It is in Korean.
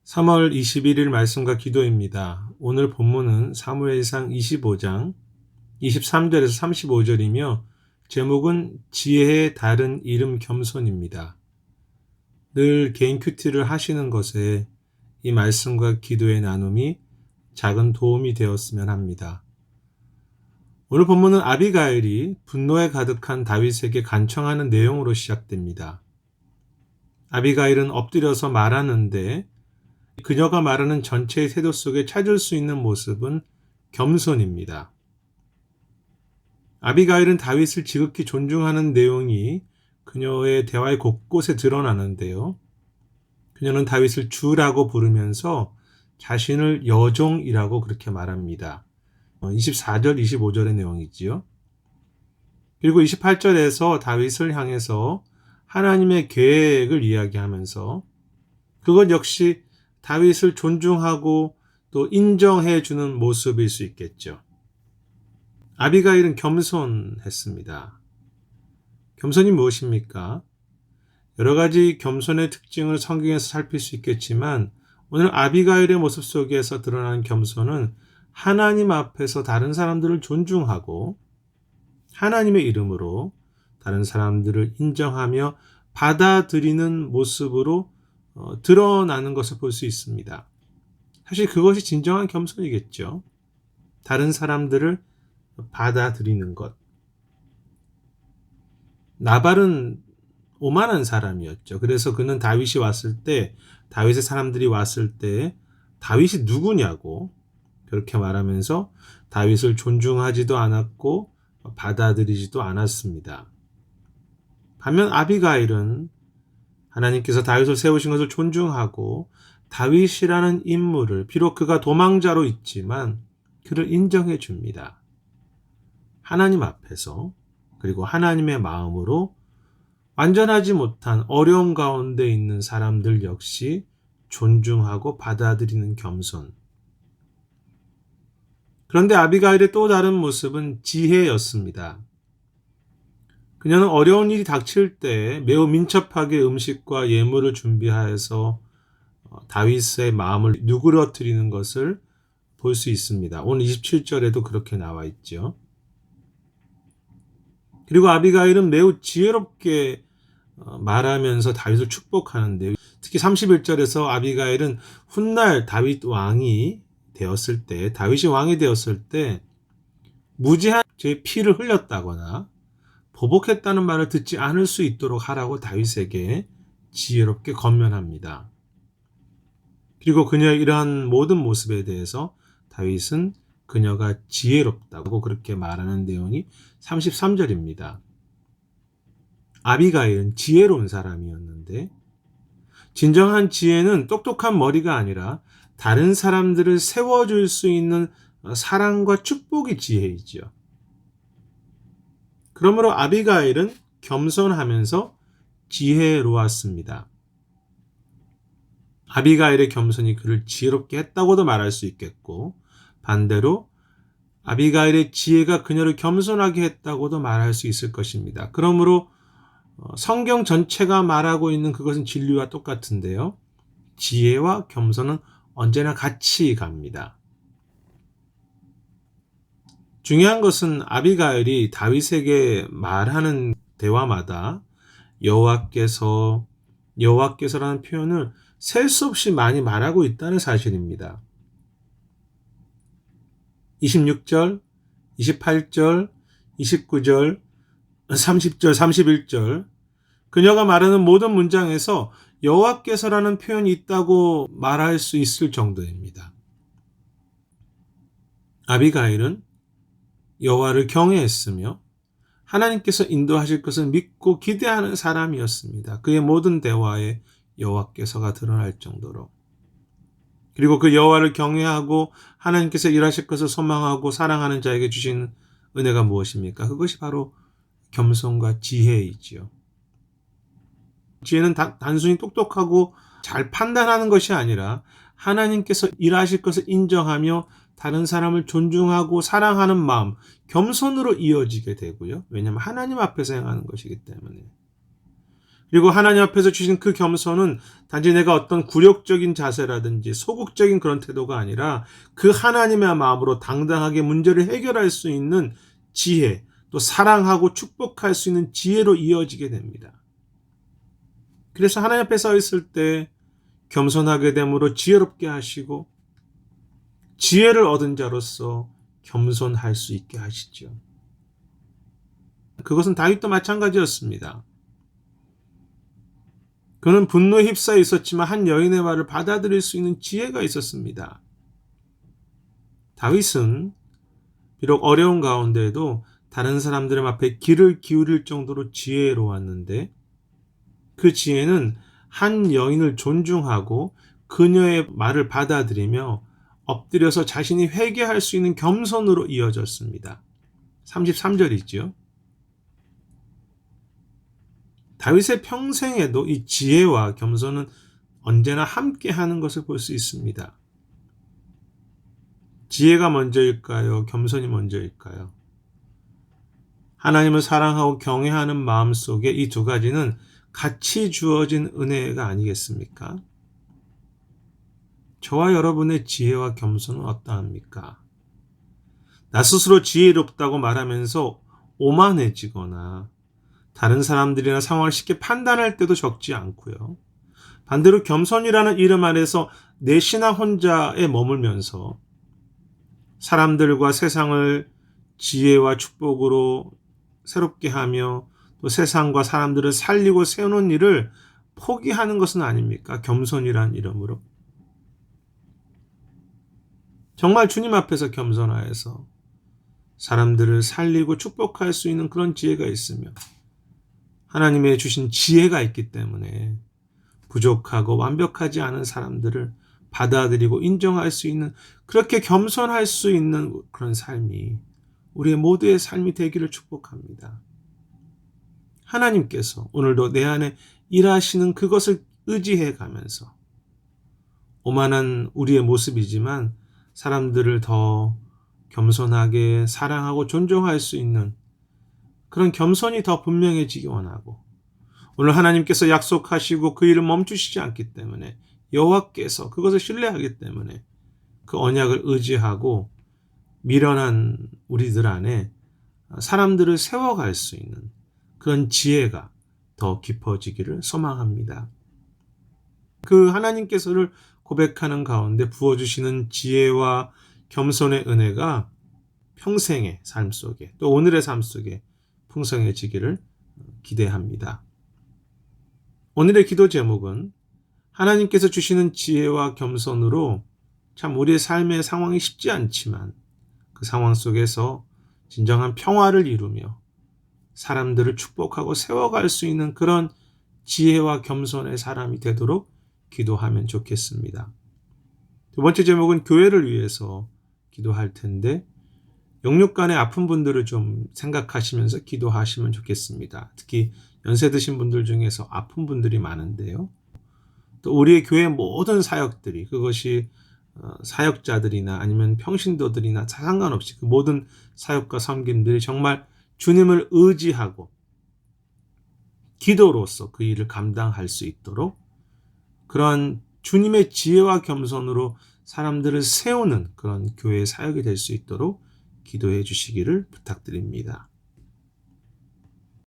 3월 21일 말씀과 기도입니다. 오늘 본문은 사무엘상 25장 23절에서 35절이며 제목은 지혜의 다른 이름 겸손입니다. 늘 개인 큐티를 하시는 것에 이 말씀과 기도의 나눔이 작은 도움이 되었으면 합니다. 오늘 본문은 아비가일이 분노에 가득한 다윗에게 간청하는 내용으로 시작됩니다. 아비가일은 엎드려서 말하는데 그녀가 말하는 전체의 태도 속에 찾을 수 있는 모습은 겸손입니다. 아비가일은 다윗을 지극히 존중하는 내용이 그녀의 대화의 곳곳에 드러나는데요. 그녀는 다윗을 주라고 부르면서 자신을 여종이라고 그렇게 말합니다. 24절, 25절의 내용이지요. 그리고 28절에서 다윗을 향해서 하나님의 계획을 이야기하면서 그것 역시 다윗을 존중하고 또 인정해 주는 모습일 수 있겠죠. 아비가일은 겸손했습니다. 겸손이 무엇입니까? 여러 가지 겸손의 특징을 성경에서 살필 수 있겠지만 오늘 아비가일의 모습 속에서 드러나는 겸손은 하나님 앞에서 다른 사람들을 존중하고 하나님의 이름으로 다른 사람들을 인정하며 받아들이는 모습으로 드러나는 것을 볼 수 있습니다. 사실 그것이 진정한 겸손이겠죠. 다른 사람들을 받아들이는 것. 나발은 오만한 사람이었죠. 그래서 그는 다윗이 왔을 때, 다윗의 사람들이 왔을 때 다윗이 누구냐고 그렇게 말하면서 다윗을 존중하지도 않았고 받아들이지도 않았습니다. 반면 아비가일은 하나님께서 다윗을 세우신 것을 존중하고 다윗이라는 인물을 비록 그가 도망자로 있지만 그를 인정해 줍니다. 하나님 앞에서 그리고 하나님의 마음으로 완전하지 못한 어려움 가운데 있는 사람들 역시 존중하고 받아들이는 겸손. 그런데 아비가일의 또 다른 모습은 지혜였습니다. 그녀는 어려운 일이 닥칠 때 매우 민첩하게 음식과 예물을 준비하여서 다윗의 마음을 누그러뜨리는 것을 볼 수 있습니다. 오늘 27절에도 그렇게 나와 있죠. 그리고 아비가일은 매우 지혜롭게 말하면서 다윗을 축복하는데요. 특히 31절에서 아비가일은 훗날 다윗이 왕이 되었을 때 무지한 제 피를 흘렸다거나 보복했다는 말을 듣지 않을 수 있도록 하라고 다윗에게 지혜롭게 권면합니다. 그리고 그녀의 이러한 모든 모습에 대해서 다윗은 그녀가 지혜롭다고 그렇게 말하는 내용이 33절입니다. 아비가일은 지혜로운 사람이었는데 진정한 지혜는 똑똑한 머리가 아니라 다른 사람들을 세워줄 수 있는 사랑과 축복이 지혜이지요. 그러므로 아비가일은 겸손하면서 지혜로웠습니다. 아비가일의 겸손이 그를 지혜롭게 했다고도 말할 수 있겠고 반대로 아비가일의 지혜가 그녀를 겸손하게 했다고도 말할 수 있을 것입니다. 그러므로 성경 전체가 말하고 있는 그것은 진리와 똑같은데요. 지혜와 겸손은 언제나 같이 갑니다. 중요한 것은 아비가일이 다윗에게 말하는 대화마다 여호와께서라는 표현을 셀 수 없이 많이 말하고 있다는 사실입니다. 26절, 28절, 29절, 30절, 31절 그녀가 말하는 모든 문장에서 여호와께서라는 표현이 있다고 말할 수 있을 정도입니다. 아비가일은 여호와를 경외했으며 하나님께서 인도하실 것을 믿고 기대하는 사람이었습니다. 그의 모든 대화에 여호와께서가 드러날 정도로. 그리고 그 여호와를 경외하고 하나님께서 일하실 것을 소망하고 사랑하는 자에게 주신 은혜가 무엇입니까? 그것이 바로 겸손과 지혜이지요. 지혜는 단순히 똑똑하고 잘 판단하는 것이 아니라 하나님께서 일하실 것을 인정하며 다른 사람을 존중하고 사랑하는 마음, 겸손으로 이어지게 되고요. 왜냐하면 하나님 앞에서 행하는 것이기 때문에. 그리고 하나님 앞에서 주신 그 겸손은 단지 내가 어떤 굴욕적인 자세라든지 소극적인 그런 태도가 아니라 그 하나님의 마음으로 당당하게 문제를 해결할 수 있는 지혜, 또 사랑하고 축복할 수 있는 지혜로 이어지게 됩니다. 그래서 하나님 앞에 서 있을 때 겸손하게 됨으로 지혜롭게 하시고 지혜를 얻은 자로서 겸손할 수 있게 하시죠. 그것은 다윗도 마찬가지였습니다. 그는 분노에 휩싸여 있었지만 한 여인의 말을 받아들일 수 있는 지혜가 있었습니다. 다윗은 비록 어려운 가운데에도 다른 사람들의 앞에 귀를 기울일 정도로 지혜로웠는데 그 지혜는 한 여인을 존중하고 그녀의 말을 받아들이며 엎드려서 자신이 회개할 수 있는 겸손으로 이어졌습니다. 33절이죠. 다윗의 평생에도 이 지혜와 겸손은 언제나 함께하는 것을 볼 수 있습니다. 지혜가 먼저일까요? 겸손이 먼저일까요? 하나님을 사랑하고 경외하는 마음 속에 이 두 가지는 같이 주어진 은혜가 아니겠습니까? 저와 여러분의 지혜와 겸손은 어떠합니까? 나 스스로 지혜롭다고 말하면서 오만해지거나 다른 사람들이나 상황을 쉽게 판단할 때도 적지 않고요. 반대로 겸손이라는 이름 아래서 내 신앙 혼자에 머물면서 사람들과 세상을 지혜와 축복으로 새롭게 하며 또 세상과 사람들을 살리고 세우는 일을 포기하는 것은 아닙니까? 겸손이라는 이름으로. 정말 주님 앞에서 겸손하여서 사람들을 살리고 축복할 수 있는 그런 지혜가 있으며 하나님의 주신 지혜가 있기 때문에 부족하고 완벽하지 않은 사람들을 받아들이고 인정할 수 있는 그렇게 겸손할 수 있는 그런 삶이 우리의 모두의 삶이 되기를 축복합니다. 하나님께서 오늘도 내 안에 일하시는 그것을 의지해 가면서 오만한 우리의 모습이지만 사람들을 더 겸손하게 사랑하고 존중할 수 있는 그런 겸손이 더 분명해지기 원하고 오늘 하나님께서 약속하시고 그 일을 멈추시지 않기 때문에 여호와께서 그것을 신뢰하기 때문에 그 언약을 의지하고 미련한 우리들 안에 사람들을 세워갈 수 있는 그런 지혜가 더 깊어지기를 소망합니다. 그 하나님께서를 고백하는 가운데 부어주시는 지혜와 겸손의 은혜가 평생의 삶 속에 또 오늘의 삶 속에 풍성해지기를 기대합니다. 오늘의 기도 제목은 하나님께서 주시는 지혜와 겸손으로 참 우리의 삶의 상황이 쉽지 않지만 그 상황 속에서 진정한 평화를 이루며 사람들을 축복하고 세워갈 수 있는 그런 지혜와 겸손의 사람이 되도록 기도하면 좋겠습니다. 두 번째 제목은 교회를 위해서 기도할 텐데 영육간의 아픈 분들을 좀 생각하시면서 기도하시면 좋겠습니다. 특히 연세 드신 분들 중에서 아픈 분들이 많은데요. 또 우리의 교회 모든 사역들이 그것이 사역자들이나 아니면 평신도들이나 상관없이 그 모든 사역과 섬김들이 정말 주님을 의지하고 기도로서 그 일을 감당할 수 있도록 그런 주님의 지혜와 겸손으로 사람들을 세우는 그런 교회의 사역이 될 수 있도록 기도해 주시기를 부탁드립니다.